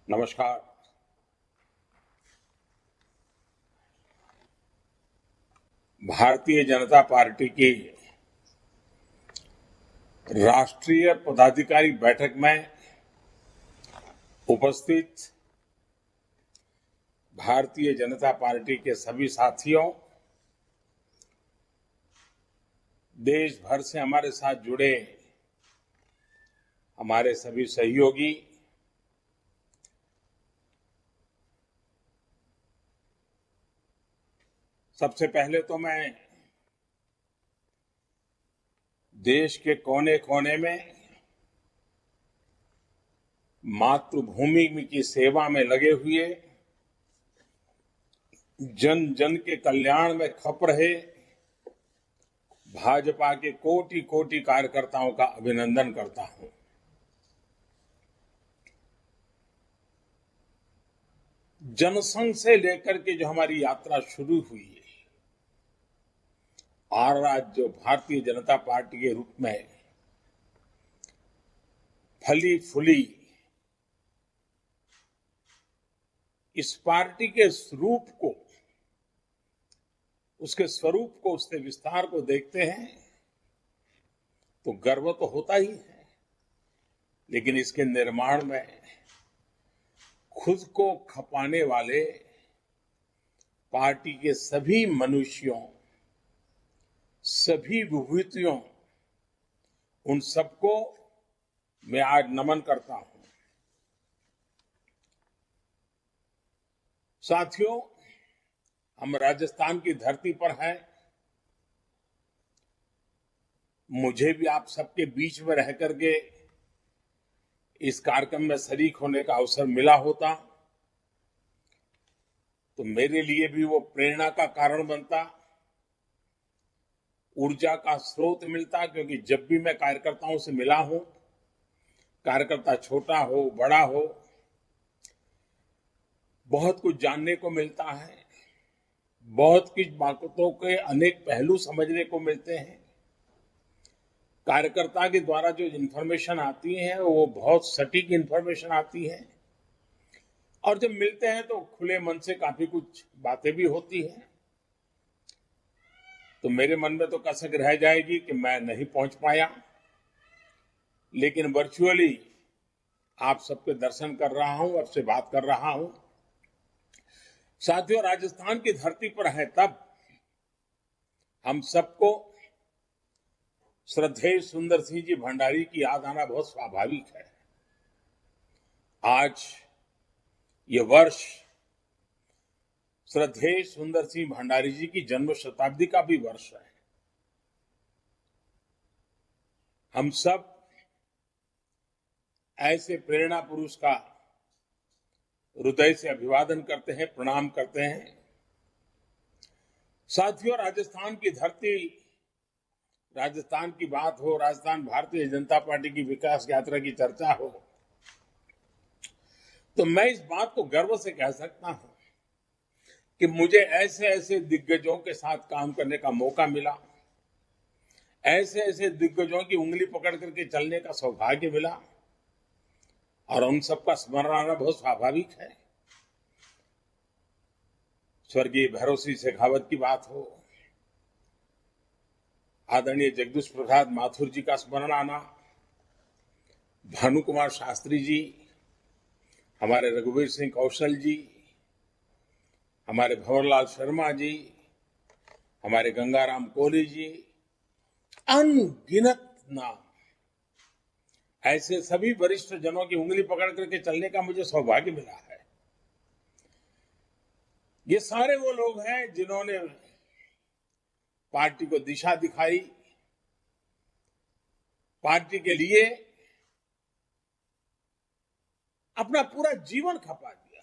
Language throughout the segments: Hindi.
नमस्कार। भारतीय जनता पार्टी की राष्ट्रीय पदाधिकारी बैठक में उपस्थित भारतीय जनता पार्टी के सभी साथियों, देश भर से हमारे साथ जुड़े हमारे सभी सहयोगी, सबसे पहले तो मैं देश के कोने कोने में मातृभूमि की सेवा में लगे हुए जन जन के कल्याण में खप रहे भाजपा के कोटि कोटि कार्यकर्ताओं का अभिनंदन करता हूं। जनसंघ से लेकर के जो हमारी यात्रा शुरू हुई है और आज जो भारतीय जनता पार्टी के रूप में फली फूली इस पार्टी के स्वरूप को, उसके स्वरूप को, उसके विस्तार को देखते हैं तो गर्व तो होता ही है, लेकिन इसके निर्माण में खुद को खपाने वाले पार्टी के सभी मनुष्यों, सभी विभूतियों, उन सबको मैं आज नमन करता हूं। साथियों, हम राजस्थान की धरती पर हैं। मुझे भी आप सबके बीच में रह करके इस कार्यक्रम में शरीक होने का अवसर मिला होता तो मेरे लिए भी वो प्रेरणा का कारण बनता, ऊर्जा का स्रोत मिलता, क्योंकि जब भी मैं कार्यकर्ताओं से मिला हूं, कार्यकर्ता छोटा हो बड़ा हो, बहुत कुछ जानने को मिलता है, बहुत कुछ बातों के अनेक पहलू समझने को मिलते हैं। कार्यकर्ता के द्वारा जो इंफॉर्मेशन आती है वो बहुत सटीक इंफॉर्मेशन आती है और जब मिलते हैं तो खुले मन से काफी कुछ बातें भी होती हैं। तो मेरे मन में तो कसक रह जाएगी कि मैं नहीं पहुंच पाया, लेकिन वर्चुअली आप सबके दर्शन कर रहा हूं, आपसे बात कर रहा हूं। साथियों, राजस्थान की धरती पर है तब हम सबको श्रद्धेय सुंदर सिंह जी भंडारी की याद आना बहुत स्वाभाविक है। आज ये वर्ष श्रद्धेय सुंदर सिंह भंडारी जी की जन्म शताब्दी का भी वर्ष है। हम सब ऐसे प्रेरणा पुरुष का हृदय से अभिवादन करते हैं, प्रणाम करते हैं। साथियों, राजस्थान की धरती, राजस्थान की बात हो, राजस्थान भारतीय जनता पार्टी की विकास यात्रा की चर्चा हो, तो मैं इस बात को गर्व से कह सकता हूं कि मुझे ऐसे ऐसे दिग्गजों के साथ काम करने का मौका मिला, ऐसे ऐसे दिग्गजों की उंगली पकड़ करके चलने का सौभाग्य मिला और उन सबका स्मरण आना बहुत स्वाभाविक है। स्वर्गीय भैरव सिंह शेखावत की बात हो, आदरणीय जगदीश प्रसाद माथुर जी का स्मरण आना, भानु कुमार शास्त्री जी, हमारे रघुवीर सिंह कौशल जी, हमारे भंवरलाल शर्मा जी, हमारे गंगाराम कोहली जी, अनगिनत नाम, ऐसे सभी वरिष्ठ जनों की उंगली पकड़ करके चलने का मुझे सौभाग्य मिला है। ये सारे वो लोग हैं जिन्होंने पार्टी को दिशा दिखाई, पार्टी के लिए अपना पूरा जीवन खपा दिया।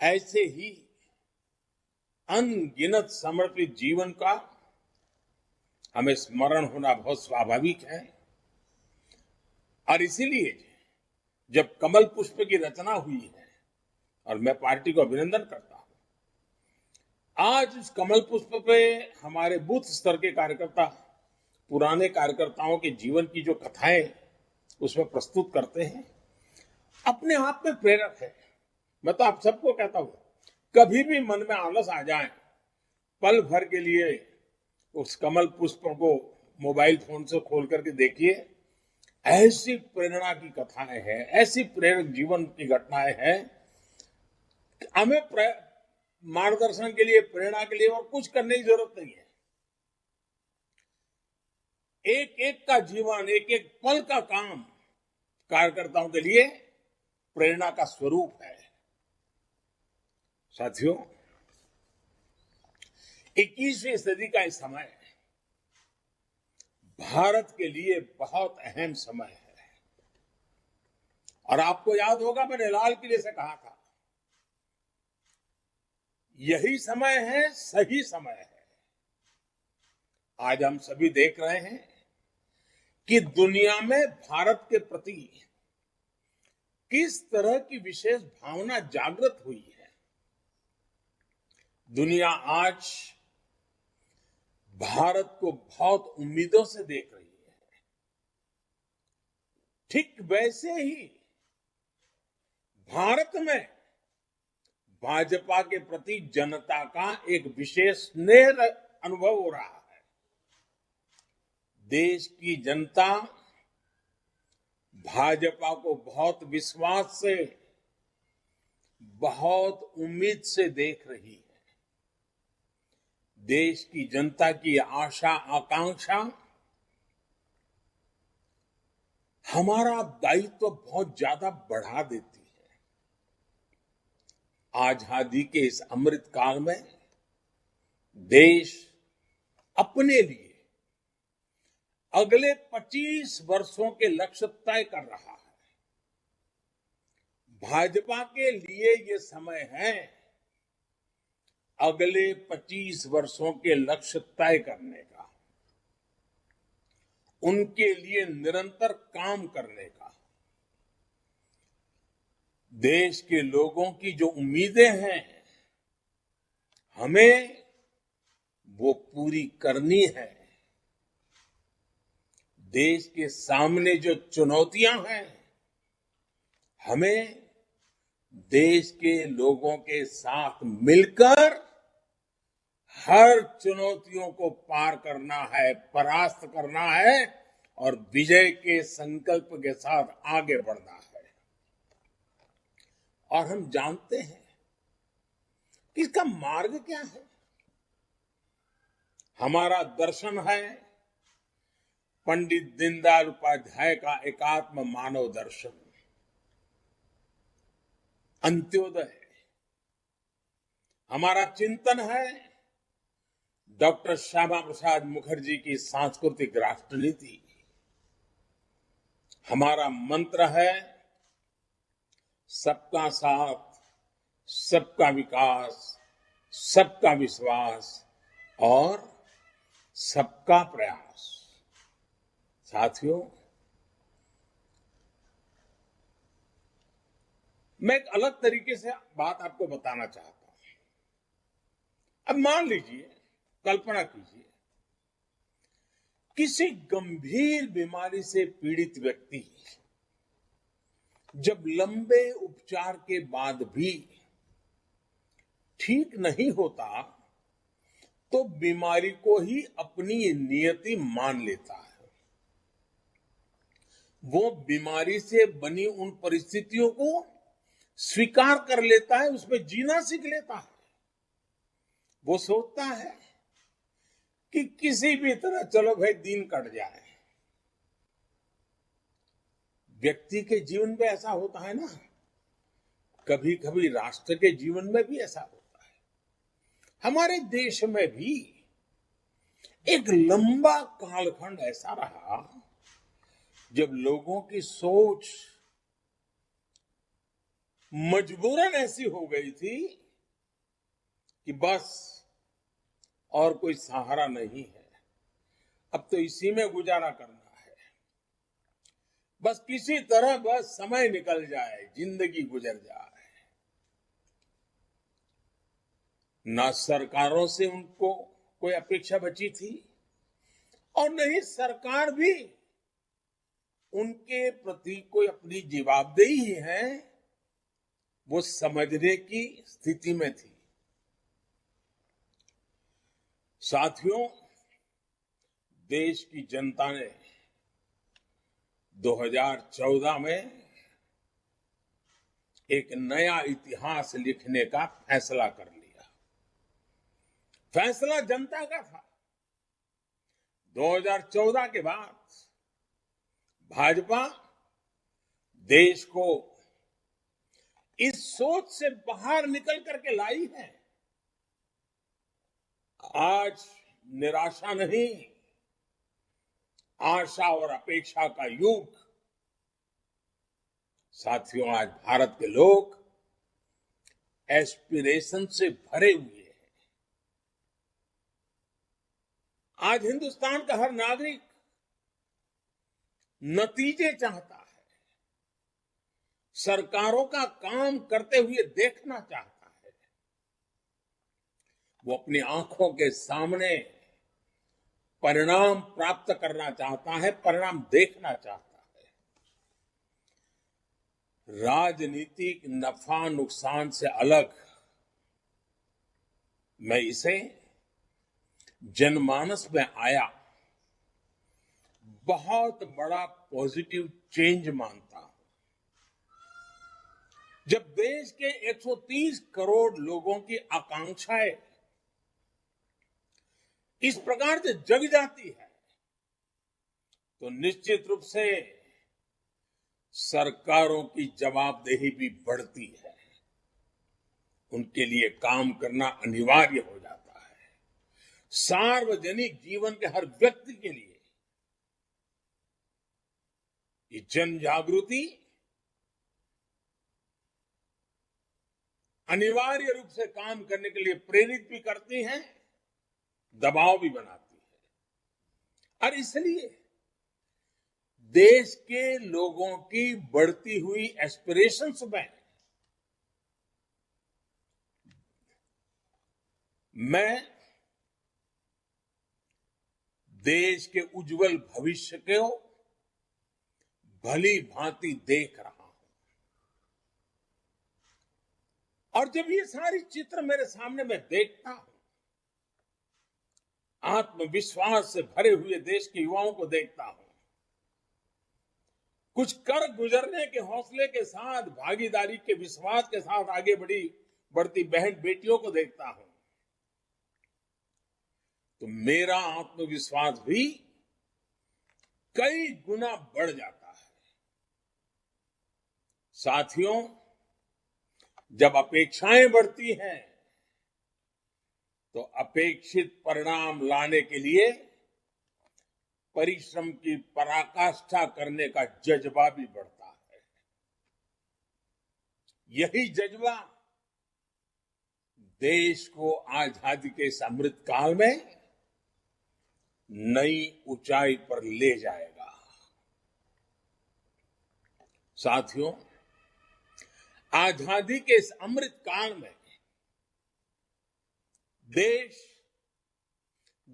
ऐसे ही अनगिनत समर्पित जीवन का हमें स्मरण होना बहुत स्वाभाविक है और इसीलिए जब कमल पुष्प की रचना हुई है, और मैं पार्टी को अभिनंदन करता हूं, आज इस कमल पुष्प पे हमारे बूथ स्तर के कार्यकर्ता पुराने कार्यकर्ताओं के जीवन की जो कथाएं उसमें प्रस्तुत करते हैं अपने आप में प्रेरक है। मैं तो आप सबको कहता हूं, कभी भी मन में आलस आ जाए, पल भर के लिए उस कमल पुष्प को मोबाइल फोन से खोल करके देखिए। ऐसी प्रेरणा की कथाएं हैं, ऐसी प्रेरक जीवन की घटनाएं हैं। हमें मार्गदर्शन के लिए, प्रेरणा के लिए और कुछ करने की जरूरत नहीं है। एक एक का जीवन, एक एक पल का काम कार्यकर्ताओं के लिए प्रेरणा का स्वरूप है। साथियों, 21वीं सदी का इस समय भारत के लिए बहुत अहम समय है। और आपको याद होगा, मैंने लाल किले से कहा था, यही समय है, सही समय है। आज हम सभी देख रहे हैं कि दुनिया में भारत के प्रति किस तरह की विशेष भावना जागृत हुई है। दुनिया आज भारत को बहुत उम्मीदों से देख रही है। ठीक वैसे ही भारत में भाजपा के प्रति जनता का एक विशेष स्नेह अनुभव हो रहा है। देश की जनता भाजपा को बहुत विश्वास से, बहुत उम्मीद से देख रही है। देश की जनता की आशा आकांक्षा हमारा दायित्व बहुत ज्यादा बढ़ा देती है। आजादी के इस अमृत काल में देश अपने लिए अगले 25 वर्षों के लक्ष्य तय कर रहा है। भाजपा के लिए ये समय है अगले 25 वर्षों के लक्ष्य तय करने का, उनके लिए निरंतर काम करने का। देश के लोगों की जो उम्मीदें हैं, हमें वो पूरी करनी है। देश के सामने जो चुनौतियां हैं, हमें देश के लोगों के साथ मिलकर हर चुनौतियों को पार करना है, परास्त करना है और विजय के संकल्प के साथ आगे बढ़ना है। और हम जानते हैं कि इसका मार्ग क्या है। हमारा दर्शन है पंडित दीनदयाल उपाध्याय का एकात्म मानव दर्शन, अंत्योदय। हमारा चिंतन है डॉक्टर श्यामा प्रसाद मुखर्जी की सांस्कृतिक राष्ट्र नीति। हमारा मंत्र है सबका साथ, सबका विकास, सबका विश्वास और सबका प्रयास। साथियों, मैं एक अलग तरीके से बात आपको बताना चाहता हूं। अब मान लीजिए, कल्पना कीजिए, किसी गंभीर बीमारी से पीड़ित व्यक्ति जब लंबे उपचार के बाद भी ठीक नहीं होता, तो बीमारी को ही अपनी नियति मान लेता है। वो बीमारी से बनी उन परिस्थितियों को स्वीकार कर लेता है, उसमें जीना सीख लेता है। वो सोचता है कि किसी भी तरह चलो भाई दिन कट जाए। व्यक्ति के जीवन में ऐसा होता है ना, कभी कभी राष्ट्र के जीवन में भी ऐसा होता है। हमारे देश में भी एक लंबा कालखंड ऐसा रहा जब लोगों की सोच मजबूरन ऐसी हो गई थी कि बस और कोई सहारा नहीं है, अब तो इसी में गुजारा करना है। बस किसी तरह बस समय निकल जाए, जिंदगी गुजर जाए। ना सरकारों से उनको कोई अपेक्षा बची थी और नहीं सरकार भी उनके प्रति कोई अपनी जवाबदेही है वो समझने की स्थिति में थी। साथियों, देश की जनता ने 2014 में एक नया इतिहास लिखने का फैसला कर लिया। फैसला जनता का था। 2014 के बाद भाजपा देश को इस सोच से बाहर निकल करके लाई है। आज निराशा नहीं, आशा और अपेक्षा का युग। साथियों, आज भारत के लोग एस्पिरेशन से भरे हुए हैं। आज हिंदुस्तान का हर नागरिक नतीजे चाहता है, सरकारों का काम करते हुए देखना चाहता है। वो अपनी आंखों के सामने परिणाम प्राप्त करना चाहता है, परिणाम देखना चाहता है। राजनीतिक नफा नुकसान से अलग मैं इसे जनमानस में आया बहुत बड़ा पॉजिटिव चेंज मानता हूं। जब देश के 130 करोड़ लोगों की आकांक्षाएं इस प्रकार से जग जाती है तो निश्चित रूप से सरकारों की जवाबदेही भी बढ़ती है। उनके लिए काम करना अनिवार्य हो जाता है। सार्वजनिक जीवन के हर व्यक्ति के लिए ये जन जागृति अनिवार्य रूप से काम करने के लिए प्रेरित भी करती है, दबाव भी बनाती है। और इसलिए देश के लोगों की बढ़ती हुई एस्पिरेशंस में मैं देश के उज्जवल भविष्य को भली भांति देख रहा हूं। और जब ये सारी चित्र मेरे सामने मैं देखता हूं, आत्मविश्वास से भरे हुए देश के युवाओं को देखता हूं, कुछ कर गुजरने के हौसले के साथ, भागीदारी के विश्वास के साथ आगे बढ़ती बहन बेटियों को देखता हूं, तो मेरा आत्मविश्वास भी कई गुना बढ़ जाता है। साथियों, जब अपेक्षाएं बढ़ती हैं तो अपेक्षित परिणाम लाने के लिए परिश्रम की पराकाष्ठा करने का जज्बा भी बढ़ता है। यही जज्बा देश को आजादी के इस अमृत काल में नई ऊंचाई पर ले जाएगा। साथियों, आजादी के इस अमृत काल में देश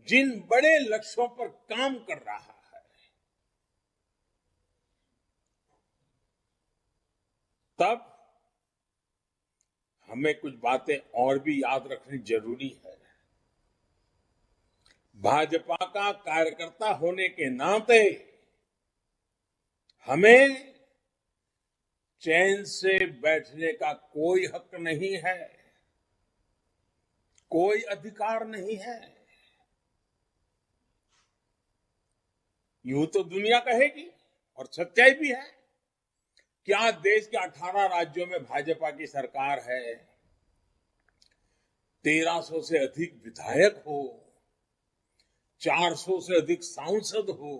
जिन बड़े लक्ष्यों पर काम कर रहा है, तब हमें कुछ बातें और भी याद रखनी जरूरी है। भाजपा का कार्यकर्ता होने के नाते हमें चैन से बैठने का कोई हक नहीं है, कोई अधिकार नहीं है। यूं तो दुनिया कहेगी और सच्चाई भी है कि आज देश के 18 राज्यों में भाजपा की सरकार है, 1300 से अधिक विधायक हो, 400 से अधिक सांसद हो,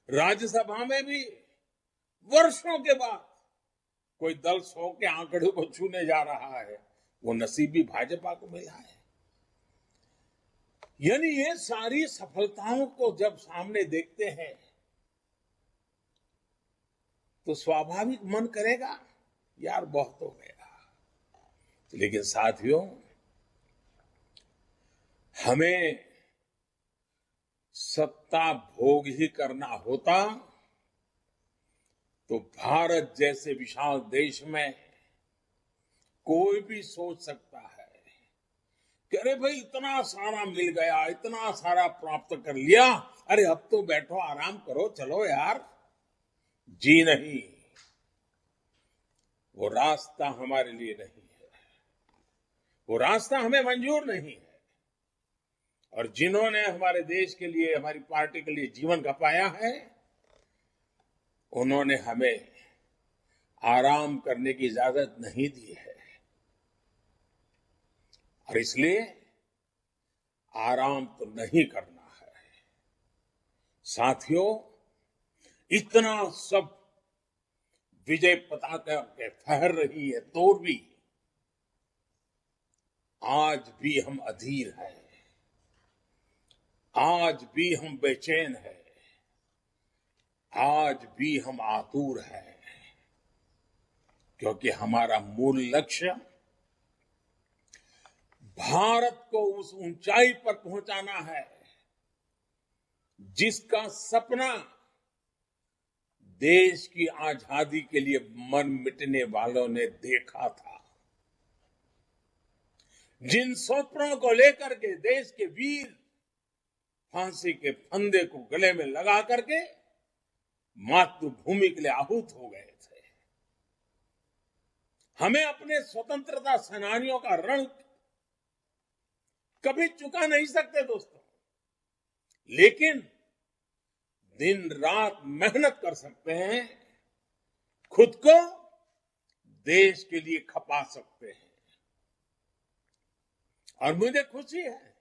राज्यसभा में भी वर्षों के बाद कोई दल 100 के आंकड़े को छूने जा रहा है, वो नसीब भी भाजपा को मिला है। यानी ये सारी सफलताओं को जब सामने देखते हैं तो स्वाभाविक मन करेगा यार बहुत हो गया। लेकिन साथियों, हमें सत्ता भोग ही करना होता तो भारत जैसे विशाल देश में कोई भी सोच सकता है कि अरे भाई इतना सारा मिल गया, इतना सारा प्राप्त कर लिया, अरे अब तो बैठो आराम करो, चलो यार। जी नहीं, वो रास्ता हमारे लिए नहीं है, वो रास्ता हमें मंजूर नहीं है। और जिन्होंने हमारे देश के लिए, हमारी पार्टी के लिए जीवन खपाया है, उन्होंने हमें आराम करने की इजाजत नहीं दी है। और इसलिए आराम तो नहीं करना है। साथियों, इतना सब विजय पताका के फहर रही है तो भी आज भी हम अधीर हैं, आज भी हम बेचैन हैं, आज भी हम आतुर हैं, क्योंकि हमारा मूल लक्ष्य भारत को उस ऊंचाई पर पहुंचाना है जिसका सपना देश की आजादी के लिए मर मिटने वालों ने देखा था। जिन सपनों को लेकर के देश के वीर फांसी के फंदे को गले में लगा करके मातृभूमि के लिए आहूत हो गए थे, हमें अपने स्वतंत्रता सेनानियों का ऋण कभी चुका नहीं सकते दोस्तों, लेकिन दिन रात मेहनत कर सकते हैं, खुद को देश के लिए खपा सकते हैं। और मुझे खुशी है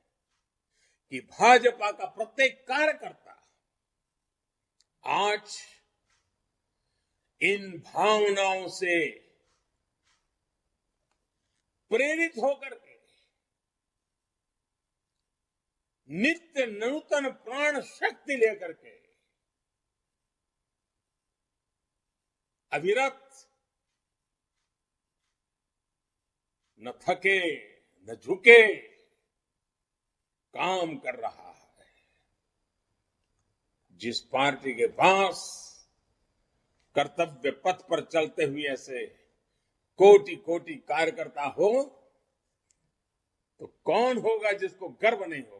कि भाजपा का प्रत्येक कार्यकर्ता आज इन भावनाओं से प्रेरित होकर के नित्य नूतन प्राण शक्ति लेकर के अविरत, न थके न झुके काम कर रहा है। जिस पार्टी के पास कर्तव्य पथ पर चलते हुए ऐसे कोटि कोटि कार्यकर्ता हो, तो कौन होगा जिसको गर्व नहीं होगा।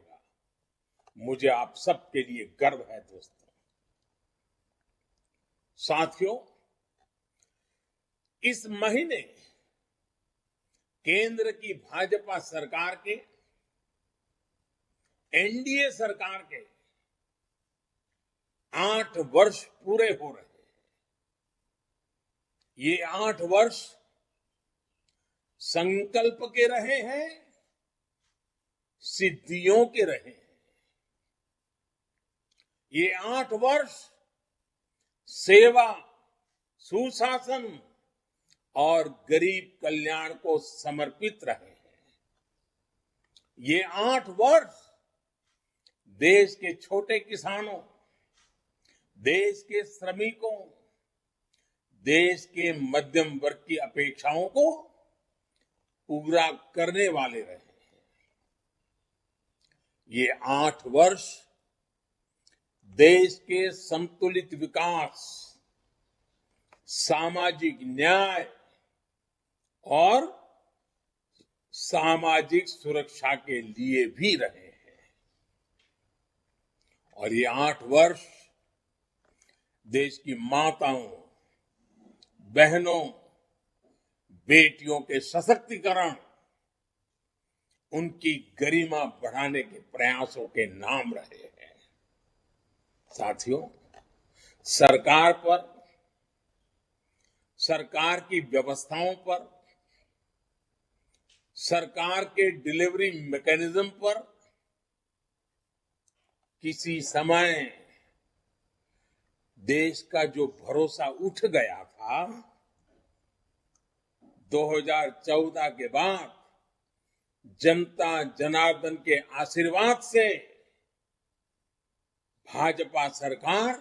मुझे आप सबके लिए गर्व है दोस्तों। साथियों, इस महीने केंद्र की भाजपा सरकार के, एनडीए सरकार के 8 वर्ष पूरे हो रहे हैं। ये 8 वर्ष संकल्प के रहे हैं, सिद्धियों के रहे हैं। ये 8 वर्ष सेवा, सुशासन और गरीब कल्याण को समर्पित रहे हैं। ये 8 वर्ष देश के छोटे किसानों, देश के श्रमिकों, देश के मध्यम वर्ग की अपेक्षाओं को पूरा करने वाले रहे हैं। ये 8 वर्ष देश के संतुलित विकास, सामाजिक न्याय और सामाजिक सुरक्षा के लिए भी रहे हैं। और ये 8 वर्ष देश की माताओं, बहनों, बेटियों के सशक्तिकरण, उनकी गरिमा बढ़ाने के प्रयासों के नाम रहे हैं। साथियों, सरकार पर, सरकार की व्यवस्थाओं पर, सरकार के डिलीवरी मैकेनिज्म पर किसी समय देश का जो भरोसा उठ गया था, 2014 के बाद जनता जनार्दन के आशीर्वाद से भाजपा सरकार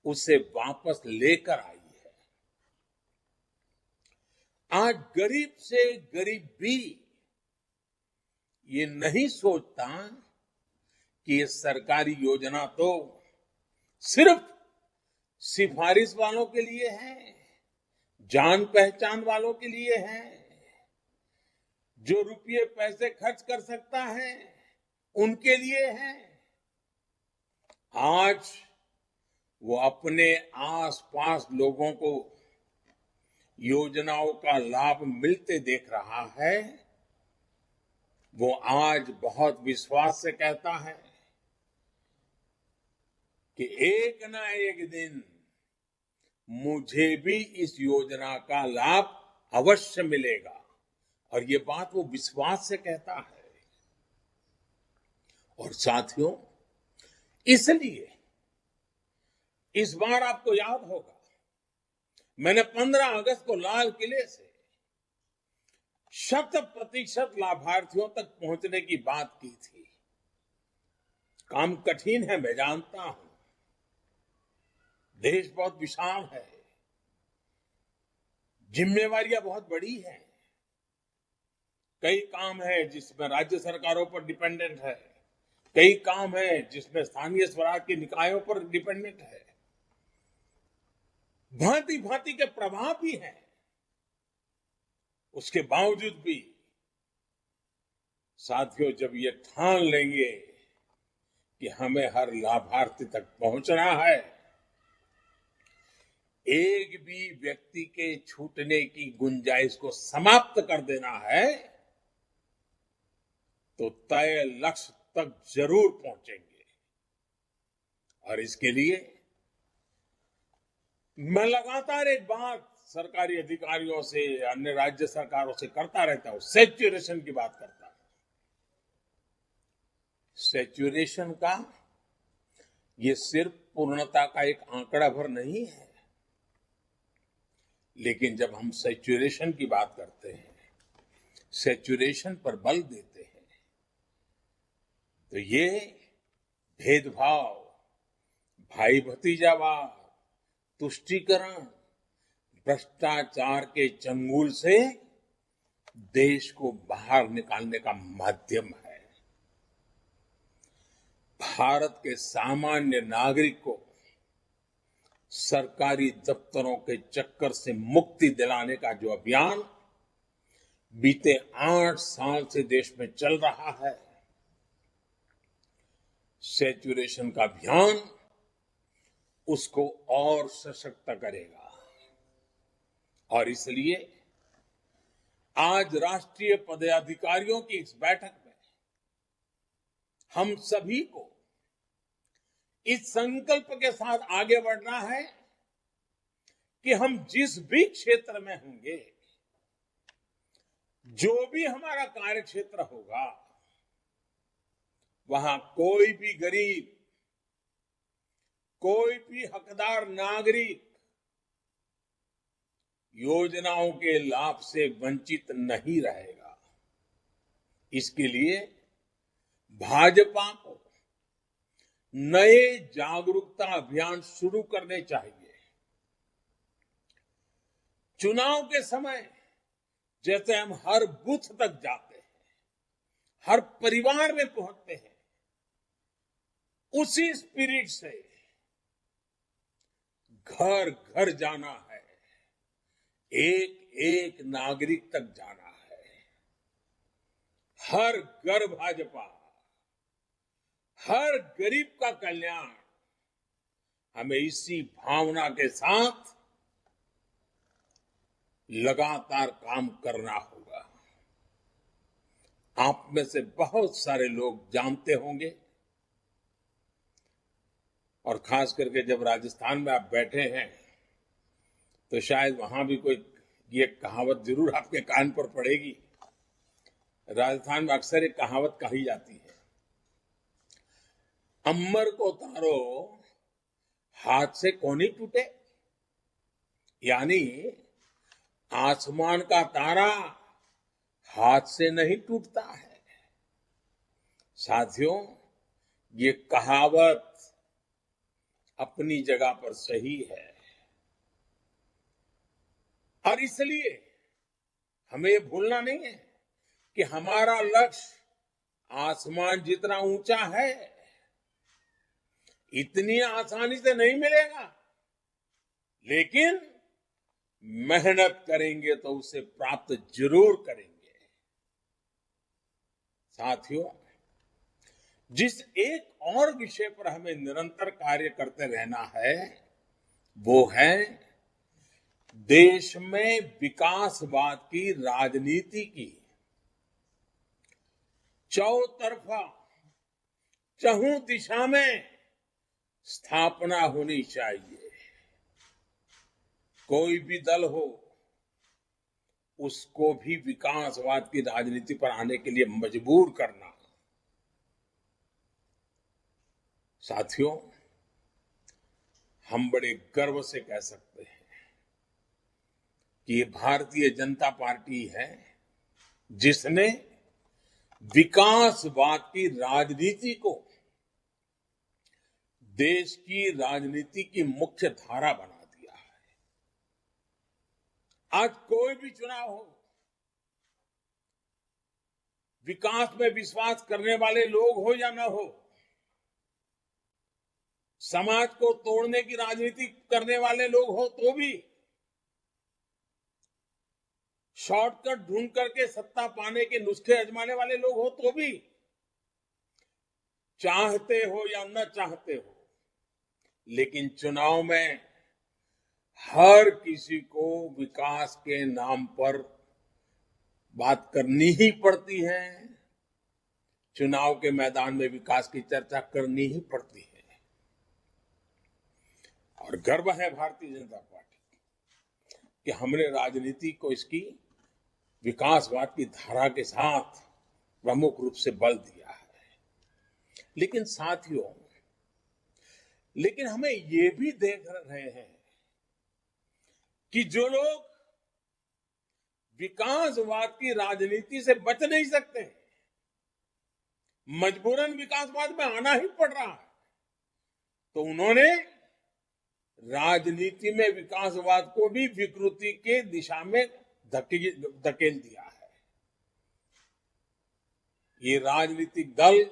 उसे वापस लेकर आई है। आज गरीब से गरीब भी ये नहीं सोचता कि ये सरकारी योजना तो सिर्फ सिफारिश वालों के लिए है, जान पहचान वालों के लिए है, जो रुपये पैसे खर्च कर सकता है उनके लिए है। आज वो अपने आसपास लोगों को योजनाओं का लाभ मिलते देख रहा है। वो आज बहुत विश्वास से कहता है कि एक ना एक दिन मुझे भी इस योजना का लाभ अवश्य मिलेगा, और ये बात वो विश्वास से कहता है। और साथियों, इसलिए इस बार आपको याद होगा, मैंने 15 अगस्त को लाल किले से 100% लाभार्थियों तक पहुंचने की बात की थी। काम कठिन है, मैं जानता हूं। देश बहुत विशाल है, जिम्मेवारियां बहुत बड़ी हैं। कई काम है जिसमें राज्य सरकारों पर डिपेंडेंट है, कई काम है जिसमें स्थानीय स्वराज के निकायों पर डिपेंडेंट है, भांति भांति के प्रभाव भी हैं। उसके बावजूद भी साथियों, जब ये ठान लेंगे कि हमें हर लाभार्थी तक पहुंचना है, एक भी व्यक्ति के छूटने की गुंजाइश को समाप्त कर देना है, तो तय लक्ष्य तक जरूर पहुंचेंगे। और इसके लिए मैं लगातार एक बात सरकारी अधिकारियों से, अन्य राज्य सरकारों से करता रहता हूं, सैचुरेशन की बात करता हूं। सैचुरेशन का ये सिर्फ पूर्णता का एक आंकड़ा भर नहीं है, लेकिन जब हम सैचुरेशन की बात करते हैं, सैचुरेशन पर बल देते हैं, तो ये भेदभाव, भाई भतीजावाद, तुष्टीकरण, भ्रष्टाचार के चंगुल से देश को बाहर निकालने का माध्यम है। भारत के सामान्य नागरिक को सरकारी दफ्तरों के चक्कर से मुक्ति दिलाने का जो अभियान बीते 8 साल से देश में चल रहा है, सैचुरेशन का अभियान उसको और सशक्त करेगा। और इसलिए आज राष्ट्रीय पदाधिकारियों की इस बैठक में हम सभी को इस संकल्प के साथ आगे बढ़ना है कि हम जिस भी क्षेत्र में होंगे, जो भी हमारा कार्य क्षेत्र होगा, वहां कोई भी गरीब, कोई भी हकदार नागरिक योजनाओं के लाभ से वंचित नहीं रहेगा। इसके लिए भाजपा को नए जागरूकता अभियान शुरू करने चाहिए। चुनाव के समय जैसे हम हर बूथ तक जाते हैं, हर परिवार में पहुंचते हैं, उसी स्पिरिट से घर घर जाना है, एक एक नागरिक तक जाना है। हर घर भाजपा, हर गरीब का कल्याण, हमें इसी भावना के साथ लगातार काम करना होगा। आप में से बहुत सारे लोग जानते होंगे, और खास करके जब राजस्थान में आप बैठे हैं तो शायद वहां भी कोई ये कहावत जरूर आपके कान पर पड़ेगी। राजस्थान में अक्सर एक कहावत कही जाती है, अम्बर को तारो हाथ से कोनी टूटे, यानी आसमान का तारा हाथ से नहीं टूटता है। साथियों, ये कहावत अपनी जगह पर सही है, और इसलिए हमें ये भूलना नहीं है कि हमारा लक्ष्य आसमान जितना ऊंचा है, इतनी आसानी से नहीं मिलेगा, लेकिन मेहनत करेंगे तो उसे प्राप्त जरूर करेंगे। साथियों, जिस एक और विषय पर हमें निरंतर कार्य करते रहना है, वो है देश में विकासवाद की राजनीति की चौतरफा, चहुं दिशा में स्थापना होनी चाहिए। कोई भी दल हो, उसको भी विकासवाद की राजनीति पर आने के लिए मजबूर करना। साथियों, हम बड़े गर्व से कह सकते हैं कि ये भारतीय जनता पार्टी है जिसने विकासवाद की राजनीति को देश की राजनीति की मुख्य धारा बना दिया है। आज कोई भी चुनाव हो, विकास में विश्वास करने वाले लोग हो या न हो, समाज को तोड़ने की राजनीति करने वाले लोग हो तो भी, शॉर्टकट ढूंढ करके सत्ता पाने के नुस्खे आजमाने वाले लोग हो तो भी, चाहते हो या न चाहते हो, लेकिन चुनाव में हर किसी को विकास के नाम पर बात करनी ही पड़ती है। चुनाव के मैदान में विकास की चर्चा करनी ही पड़ती है। और गर्व है भारतीय जनता पार्टी कि हमने राजनीति को इसकी विकासवाद की धारा के साथ प्रमुख रूप से बल दिया है। लेकिन साथियों, हमें ये भी देख रहे हैं कि जो लोग विकासवाद की राजनीति से बच नहीं सकते, मजबूरन विकासवाद में आना ही पड़ रहा है, तो उन्होंने राजनीति में विकासवाद को भी विकृति के दिशा में धकेल दिया है। ये राजनीतिक दल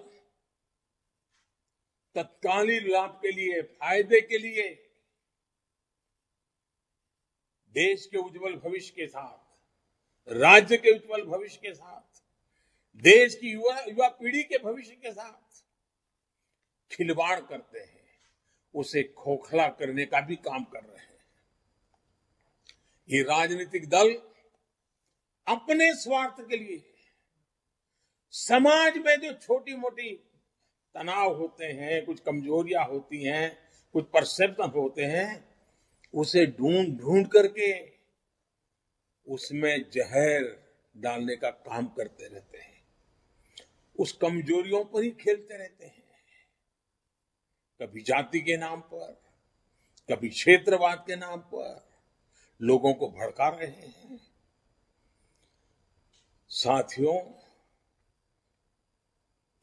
तत्कालीन लाभ के लिए, फायदे के लिए, देश के उज्जवल भविष्य के साथ, राज्य के उज्जवल भविष्य के साथ, देश की युवा पीढ़ी के भविष्य के साथ खिलवाड़ करते हैं, उसे खोखला करने का भी काम कर रहे हैं। ये राजनीतिक दल अपने स्वार्थ के लिए समाज में जो छोटी मोटी तनाव होते हैं, कुछ कमजोरियां होती हैं, कुछ परसेप्शन होते हैं, उसे ढूंढ करके उसमें जहर डालने का काम करते रहते हैं। उस कमजोरियों पर ही खेलते रहते हैं। कभी जाति के नाम पर, कभी क्षेत्रवाद के नाम पर लोगों को भड़का रहे हैं। साथियों,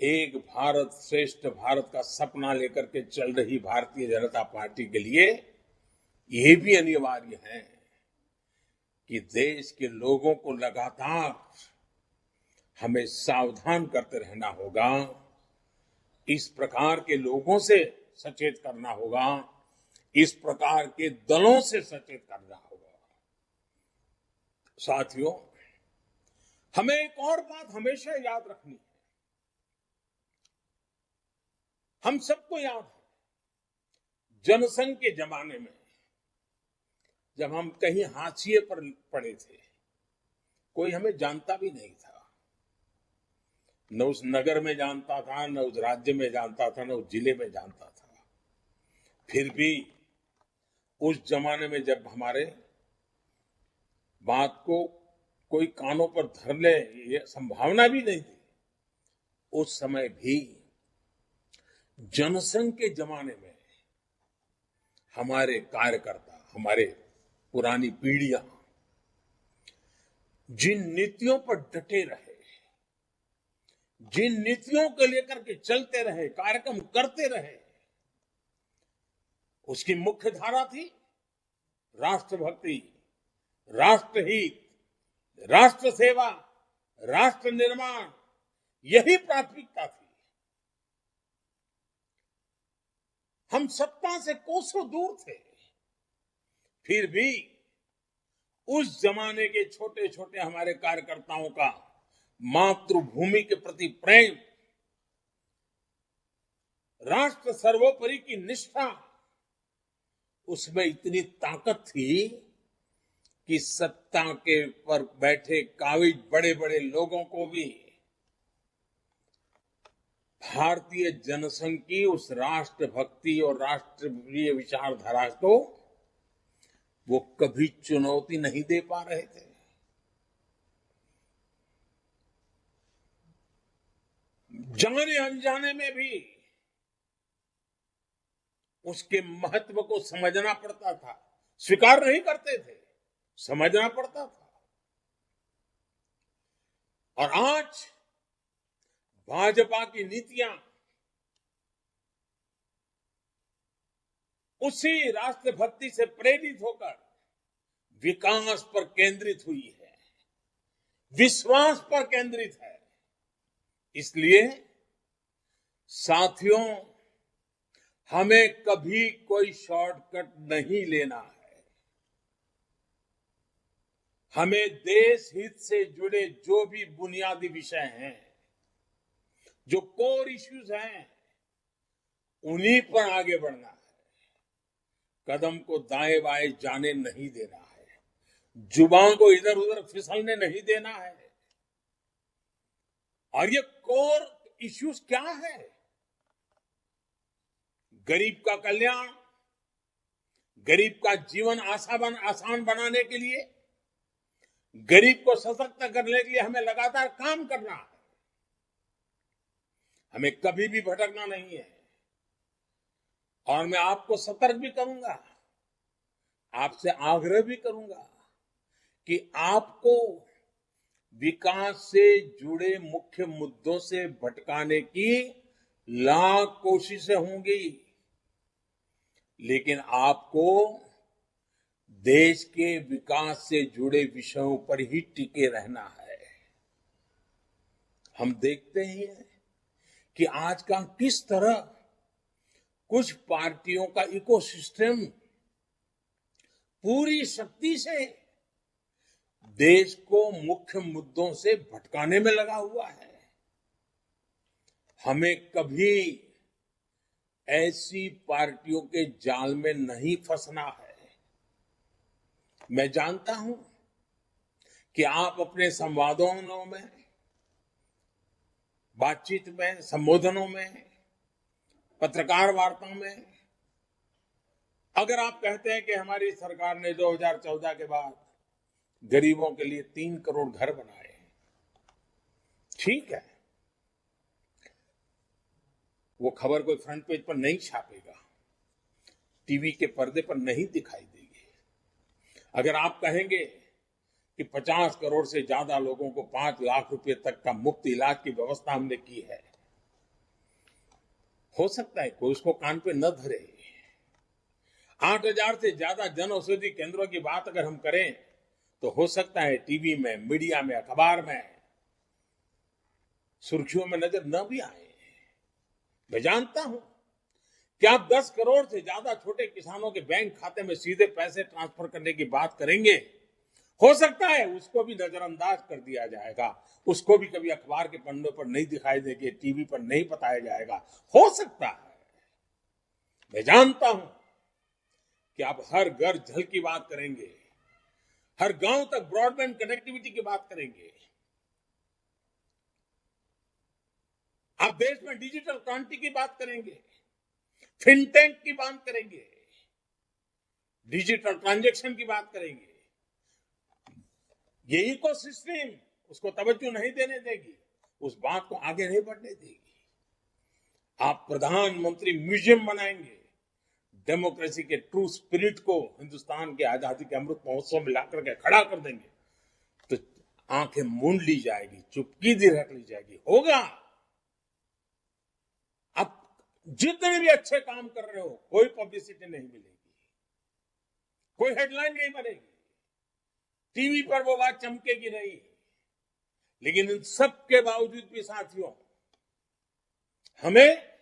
एक भारत श्रेष्ठ भारत का सपना लेकर के चल रही भारतीय जनता पार्टी के लिए यह भी अनिवार्य है कि देश के लोगों को लगातार हमें सावधान करते रहना होगा, इस प्रकार के लोगों से सचेत करना होगा, इस प्रकार के दलों से सचेत करना होगा। साथियों, हमें एक और बात हमेशा याद रखनी है। हम सबको याद है, जनसंघ के जमाने में जब हम कहीं हाशिए पर पड़े थे, कोई हमें जानता भी नहीं था, न उस नगर में जानता था, न उस राज्य में जानता था, न उस जिले में जानता था। फिर भी उस जमाने में जब हमारे बात को कोई कानों पर धर ले, ये संभावना भी नहीं थी, उस समय भी जनसंघ के जमाने में हमारे कार्यकर्ता, हमारे पुरानी पीढ़ियां जिन नीतियों पर डटे रहे, जिन नीतियों को लेकर के चलते रहे, कार्यक्रम करते रहे, उसकी मुख्य धारा थी राष्ट्रभक्ति, राष्ट्रहित, राष्ट्र सेवा, राष्ट्र निर्माण। यही प्राथमिकता थी। हम सत्ता से कोसों दूर थे, फिर भी उस जमाने के छोटे छोटे हमारे कार्यकर्ताओं का मातृभूमि के प्रति प्रेम, राष्ट्र सर्वोपरि की निष्ठा, उसमें इतनी ताकत थी कि सत्ता के पर बैठे काबिज बड़े बड़े लोगों को भी भारतीय जनसंघ की उस राष्ट्रभक्ति और राष्ट्रीय विचारधारा को वो कभी चुनौती नहीं दे पा रहे थे। जाने अनजाने में भी उसके महत्व को समझना पड़ता था, स्वीकार नहीं करते थे, समझना पड़ता था। और आज भाजपा की नीतियां उसी राष्ट्रभक्ति से प्रेरित होकर विकास पर केंद्रित हुई है, विश्वास पर केंद्रित है। इसलिए साथियों, हमें कभी कोई शॉर्टकट नहीं लेना है। हमें देश हित से जुड़े जो भी बुनियादी विषय हैं, जो कोर इश्यूज हैं, उन्हीं पर आगे बढ़ना है। कदम को दाएं बाएं जाने नहीं देना है, जुबान को इधर उधर फिसलने नहीं देना है। और ये कोर इश्यूज क्या है? गरीब का कल्याण, गरीब का जीवन आसान बनाने के लिए, गरीब को सशक्त करने के लिए हमें लगातार काम करना है। हमें कभी भी भटकना नहीं है। और मैं आपको सतर्क भी करूंगा, आपसे आग्रह भी करूंगा कि आपको विकास से जुड़े मुख्य मुद्दों से भटकाने की लाख कोशिशें होंगी, लेकिन आपको देश के विकास से जुड़े विषयों पर ही टिके रहना है। हम देखते ही हैं कि आजकल किस तरह कुछ पार्टियों का इकोसिस्टम पूरी शक्ति से देश को मुख्य मुद्दों से भटकाने में लगा हुआ है। हमें कभी ऐसी पार्टियों के जाल में नहीं फंसना है। मैं जानता हूं कि आप अपने संवादों में, बातचीत में, संबोधनों में, पत्रकार वार्ता में, अगर आप कहते हैं कि हमारी सरकार ने 2014 के बाद गरीबों के लिए 3 करोड़ घर बनाए हैं, ठीक है, वो खबर कोई फ्रंट पेज पर नहीं छापेगा, टीवी के पर्दे पर नहीं दिखाई देगी। अगर आप कहेंगे कि 50 करोड़ से ज्यादा लोगों को 5 लाख रुपए तक का मुफ्त इलाज की व्यवस्था हमने की है, हो सकता है कोई उसको कान पे न धरे। 8,000 से ज्यादा जन औषधि केंद्रों की बात अगर हम करें तो हो सकता है टीवी में, मीडिया में, अखबार में सुर्खियों में नजर न भी आए। मैं जानता हूं कि आप 10 करोड़ से ज्यादा छोटे किसानों के बैंक खाते में सीधे पैसे ट्रांसफर करने की बात करेंगे, हो सकता है उसको भी नजरअंदाज कर दिया जाएगा, उसको भी कभी अखबार के पन्नों पर नहीं दिखाई देंगे, टीवी पर नहीं बताया जाएगा, हो सकता है। मैं जानता हूं कि आप हर घर जल की बात करेंगे, हर गांव तक ब्रॉडबैंड कनेक्टिविटी की बात करेंगे, आप देश में डिजिटल क्रांति की बात करेंगे, फिनटेक की बात करेंगे, डिजिटल ट्रांजैक्शन की बात करेंगे। ये इकोसिस्टम उसको तवज्जो नहीं देने देगी, उस बात को आगे नहीं बढ़ने देगी। आप प्रधानमंत्री म्यूजियम बनाएंगे, डेमोक्रेसी के ट्रू स्पिरिट को हिंदुस्तान के आजादी के अमृत महोत्सव में लाकर के खड़ा कर देंगे, तो आंखें मूंद ली जाएगी, चुपकी रख ली जाएगी। होगा, आप जितने भी अच्छे काम कर रहे हो, कोई पब्लिसिटी नहीं मिलेगी, कोई हेडलाइन नहीं बनेगी, टीवी पर वो बात चमकेगी नहीं। लेकिन इन सब के बावजूद भी साथियों, हमें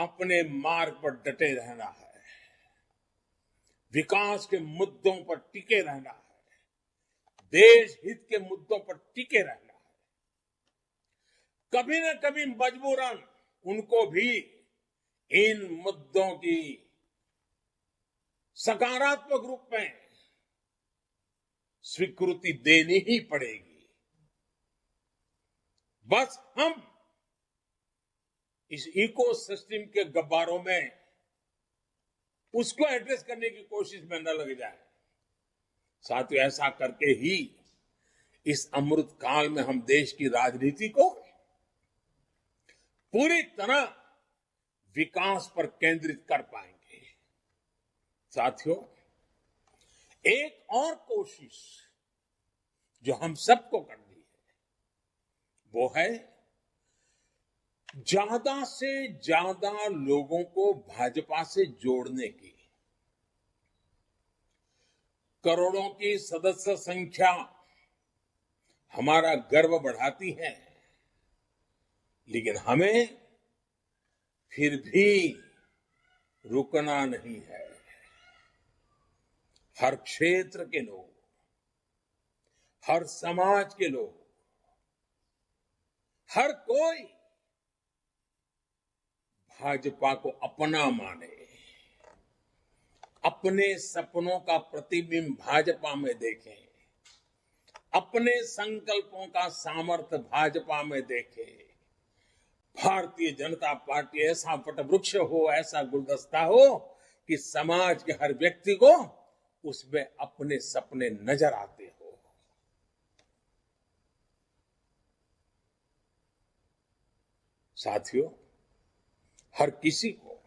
अपने मार्ग पर डटे रहना है, विकास के मुद्दों पर टिके रहना है, देश हित के मुद्दों पर टिके रहना है। कभी न कभी मजबूरन उनको भी इन मुद्दों की सकारात्मक रूप में स्वीकृति देनी ही पड़ेगी। बस हम इस इकोसिस्टम के गब्बारों में उसको एड्रेस करने की कोशिश में न लग जाए। साथियों, ऐसा करके ही इस अमृत काल में हम देश की राजनीति को पूरी तरह विकास पर केंद्रित कर पाएंगे। साथियों, एक और कोशिश जो हम सबको करनी है वो है ज्यादा से ज्यादा लोगों को भाजपा से जोड़ने की। करोड़ों की सदस्य संख्या हमारा गर्व बढ़ाती है, लेकिन हमें फिर भी रुकना नहीं है। हर क्षेत्र के लोग, हर समाज के लोग, हर कोई भाजपा को अपना माने, अपने सपनों का प्रतिबिंब भाजपा में देखें, अपने संकल्पों का सामर्थ्य भाजपा में देखें। भारतीय जनता पार्टी ऐसा वटवृक्ष हो, ऐसा गुलदस्ता हो कि समाज के हर व्यक्ति को उसमें अपने सपने नजर आते हो। साथियों, हर किसी को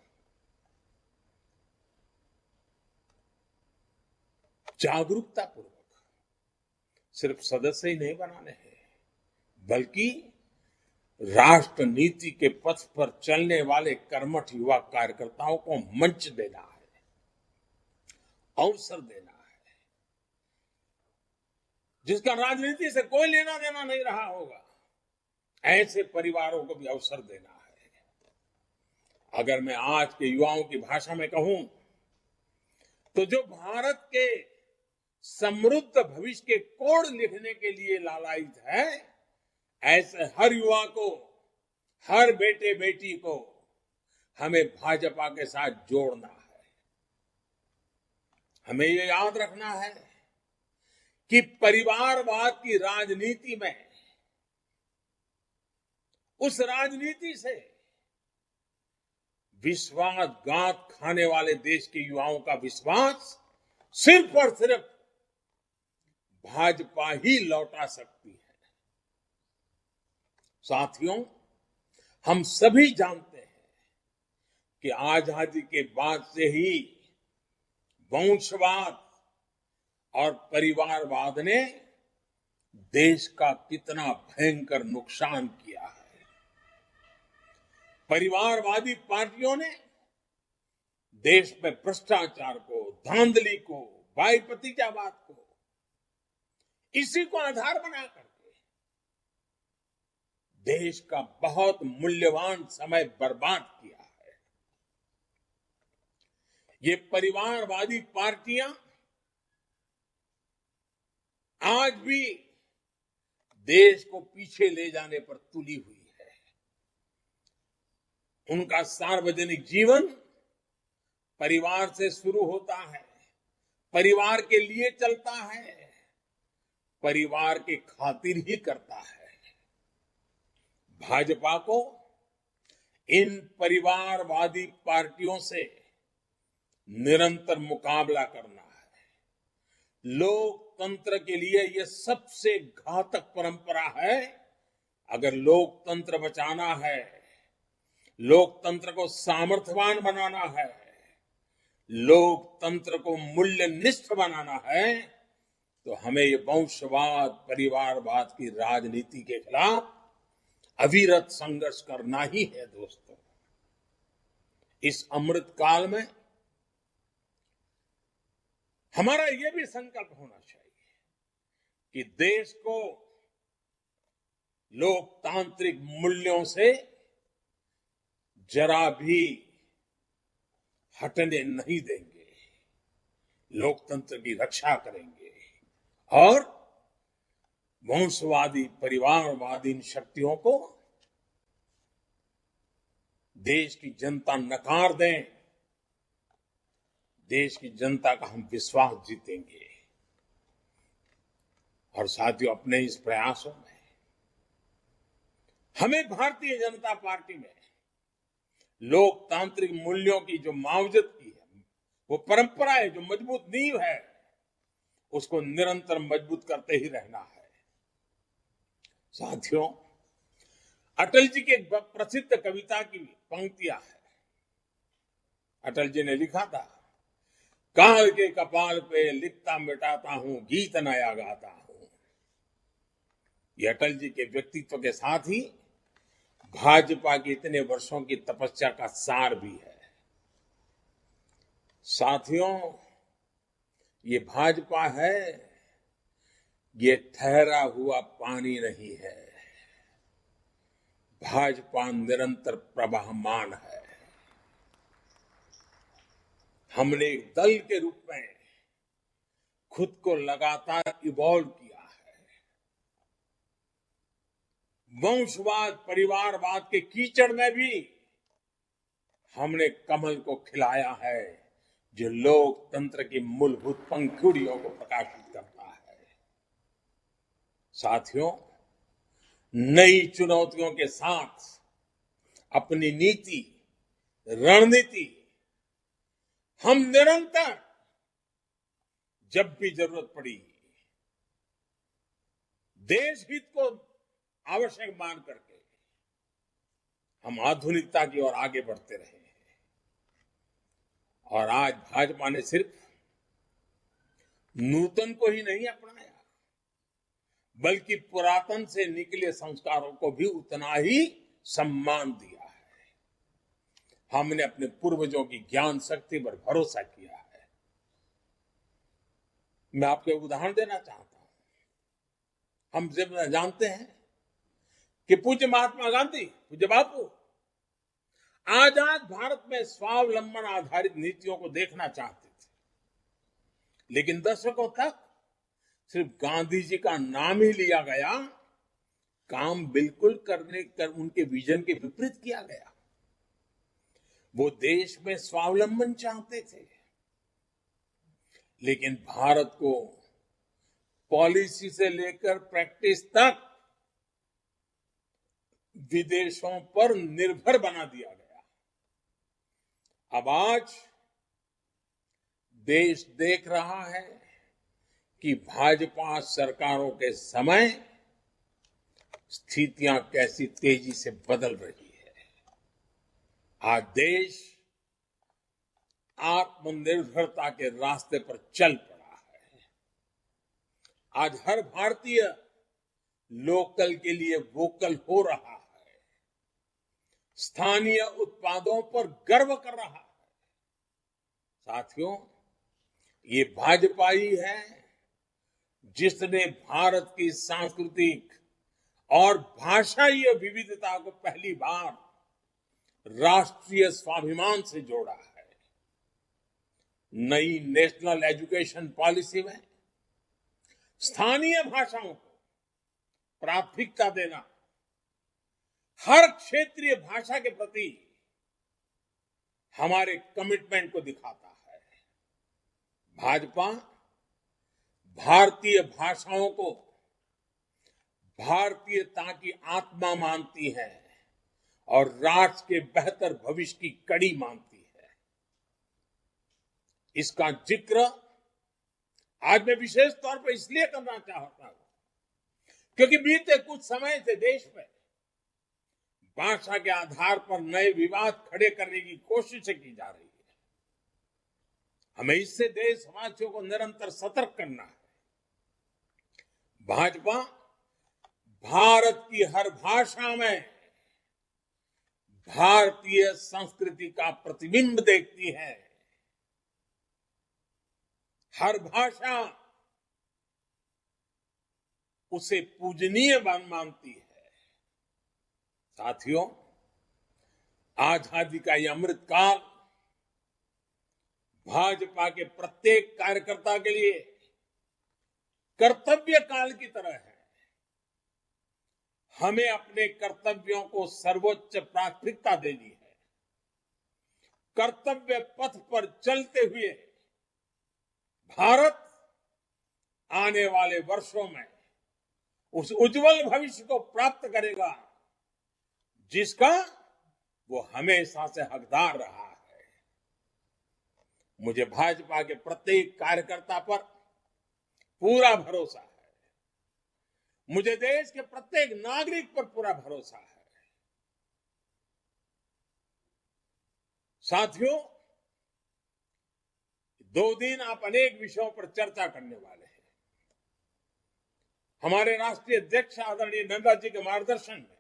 जागरूकता पूर्वक सिर्फ सदस्य ही नहीं बनाने हैं, बल्कि राष्ट्र नीति के पथ पर चलने वाले कर्मठ युवा कार्यकर्ताओं को मंच देना है, अवसर देना है, जिसका राजनीति से कोई लेना देना नहीं रहा होगा। ऐसे परिवारों को भी अवसर देना है। अगर मैं आज के युवाओं की भाषा में कहूं तो जो भारत के समृद्ध भविष्य के कोड लिखने के लिए लालायित है, ऐसे हर युवा को, हर बेटे बेटी को हमें भाजपा के साथ जोड़ना है। हमें ये याद रखना है कि परिवारवाद की राजनीति में, उस राजनीति से विश्वासघात खाने वाले देश के युवाओं का विश्वास सिर्फ और सिर्फ भाजपा ही लौटा सकती है। साथियों, हम सभी जानते हैं कि आजादी के बाद से ही वंशवाद और परिवारवाद ने देश का कितना भयंकर नुकसान किया है। परिवारवादी पार्टियों ने देश में भ्रष्टाचार को, धांधली को, भाई भतीजावाद को, इसी को आधार बना करके देश का बहुत मूल्यवान समय बर्बाद किया है। ये परिवारवादी पार्टियां आज भी देश को पीछे ले जाने पर तुली हुई है। उनका सार्वजनिक जीवन परिवार से शुरू होता है, परिवार के लिए चलता है, परिवार की खातिर ही करता है। भाजपा को इन परिवारवादी पार्टियों से निरंतर मुकाबला करना है। लोकतंत्र के लिए यह सबसे घातक परंपरा है। अगर लोकतंत्र बचाना है, लोकतंत्र को सामर्थ्यवान बनाना है, लोकतंत्र को मूल्यनिष्ठ बनाना है, तो हमें ये वंशवाद, परिवारवाद की राजनीति के खिलाफ अविरत संघर्ष करना ही है। दोस्तों, इस अमृत काल में हमारा यह भी संकल्प होना चाहिए कि देश को लोकतांत्रिक मूल्यों से जरा भी हटने नहीं देंगे, लोकतंत्र की रक्षा करेंगे और वंशवादी परिवारवादी इन शक्तियों को देश की जनता नकार दें, देश की जनता का हम विश्वास जीतेंगे। और साथियों, अपने इस प्रयासों में हमें भारतीय जनता पार्टी में लोकतांत्रिक मूल्यों की जो मावजत की है, वो परंपरा है, जो मजबूत नींव है, उसको निरंतर मजबूत करते ही रहना है। साथियों, अटल जी की एक प्रसिद्ध कविता की पंक्तियां हैं। अटल जी ने लिखा था, काल के कपाल पे लिखता मिटाता हूं, गीत नया गाता हूं। ये अटल जी के व्यक्तित्व के साथ ही भाजपा की इतने वर्षों की तपस्या का सार भी है। साथियों, ये भाजपा है, ये ठहरा हुआ पानी नहीं है। भाजपा निरंतर प्रवाहमान है। हमने एक दल के रूप में खुद को लगातार इवॉल्व किया है। वंशवाद परिवारवाद के कीचड़ में भी हमने कमल को खिलाया है, जो लोकतंत्र की मूलभूत पंखुड़ियों को प्रकाशित करता है। साथियों, नई चुनौतियों के साथ अपनी नीति रणनीति हम निरंतर जब भी जरूरत पड़ी देश हित को आवश्यक मान करके हम आधुनिकता की ओर आगे बढ़ते रहे हैं। और आज भाजपा ने सिर्फ नूतन को ही नहीं अपनाया, बल्कि पुरातन से निकले संस्कारों को भी उतना ही सम्मान दिया है। हमने अपने पूर्वजों की ज्ञान शक्ति पर भरोसा किया है। मैं आपको एक उदाहरण देना चाहता हूं। हम जब जानते हैं कि पूज्य महात्मा गांधी, पूज्य बापू आजाद भारत में स्वावलंबन आधारित नीतियों को देखना चाहते थे, लेकिन दशकों तक सिर्फ गांधी जी का नाम ही लिया गया, काम बिल्कुल उनके विजन के विपरीत किया गया। वो देश में स्वावलंबन चाहते थे, लेकिन भारत को पॉलिसी से लेकर प्रैक्टिस तक विदेशों पर निर्भर बना दिया गया। अब आज देश देख रहा है कि भाजपा सरकारों के समय स्थितियां कैसी तेजी से बदल रही है। आज देश आत्मनिर्भरता के रास्ते पर चल पड़ा है। आज हर भारतीय लोकल के लिए वोकल हो रहा है, स्थानीय उत्पादों पर गर्व कर रहा है। साथियों, ये भाजपा ही है जिसने भारत की सांस्कृतिक और भाषाई विविधता को पहली बार राष्ट्रीय स्वाभिमान से जोड़ा है। नई नेशनल एजुकेशन पॉलिसी में स्थानीय भाषाओं को प्राथमिकता देना हर क्षेत्रीय भाषा के प्रति हमारे कमिटमेंट को दिखाता है। भाजपा भारतीय भाषाओं को भारतीयता की आत्मा मानती है और राष्ट्र के बेहतर भविष्य की कड़ी मानती है। इसका जिक्र आज मैं विशेष तौर पर इसलिए करना चाहता हूं क्योंकि बीते कुछ समय से देश में भाषा के आधार पर नए विवाद खड़े करने की कोशिशें की जा रही है। हमें इससे देशवासियों को निरंतर सतर्क करना है। भाजपा भारत की हर भाषा में भारतीय संस्कृति का प्रतिबिंब देखती है। हर भाषा उसे पूजनीय मानती है। साथियों, आजादी का यह अमृत काल भाजपा के प्रत्येक कार्यकर्ता के लिए कर्तव्य काल की तरह है। हमें अपने कर्तव्यों को सर्वोच्च प्राथमिकता देनी है। कर्तव्य पथ पर चलते हुए भारत आने वाले वर्षों में उस उज्जवल भविष्य को प्राप्त करेगा जिसका वो हमेशा से हकदार रहा है। मुझे भाजपा के प्रत्येक कार्यकर्ता पर पूरा भरोसा है। मुझे देश के प्रत्येक नागरिक पर पूरा भरोसा है। साथियों, 2 दिन आप अनेक विषयों पर चर्चा करने वाले हैं। हमारे राष्ट्रीय अध्यक्ष आदरणीय नड्डा जी के मार्गदर्शन में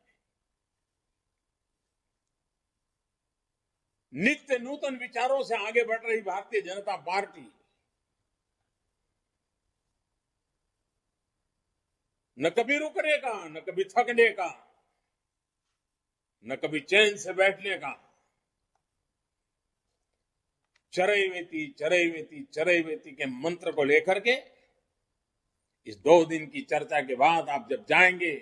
नित्य नूतन विचारों से आगे बढ़ रही भारतीय जनता पार्टी न कभी रुकने का, न कभी थकने का, न कभी चैन से बैठने का। चरैवेति चरैवेति चरैवेति के मंत्र को लेकर के इस 2 दिन की चर्चा के बाद आप जब जाएंगे,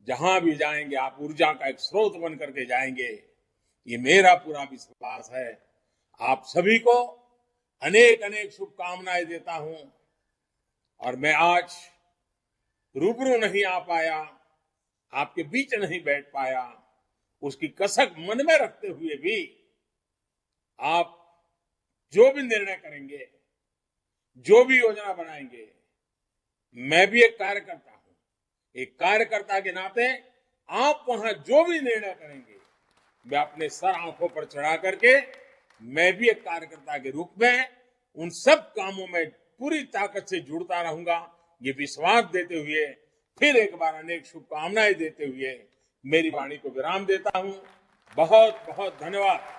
जहां भी जाएंगे, आप ऊर्जा का एक स्रोत बन करके जाएंगे। ये मेरा पूरा विश्वास है। आप सभी को अनेक अनेक शुभकामनाएं देता हूं। और मैं आज रूबरू नहीं आ पाया, आपके बीच नहीं बैठ पाया, उसकी कसक मन में रखते हुए भी आप जो भी निर्णय करेंगे, जो भी योजना बनाएंगे, मैं भी एक कार्यकर्ता हूं। एक कार्यकर्ता के नाते आप वहां जो भी निर्णय करेंगे, मैं अपने सर आंखों पर चढ़ा करके मैं भी एक कार्यकर्ता के रूप में उन सब कामों में पूरी ताकत से जुड़ता रहूंगा। ये विश्वास देते हुए फिर एक बार अनेक शुभकामनाएं देते हुए मेरी वाणी को विराम देता हूं। बहुत बहुत धन्यवाद।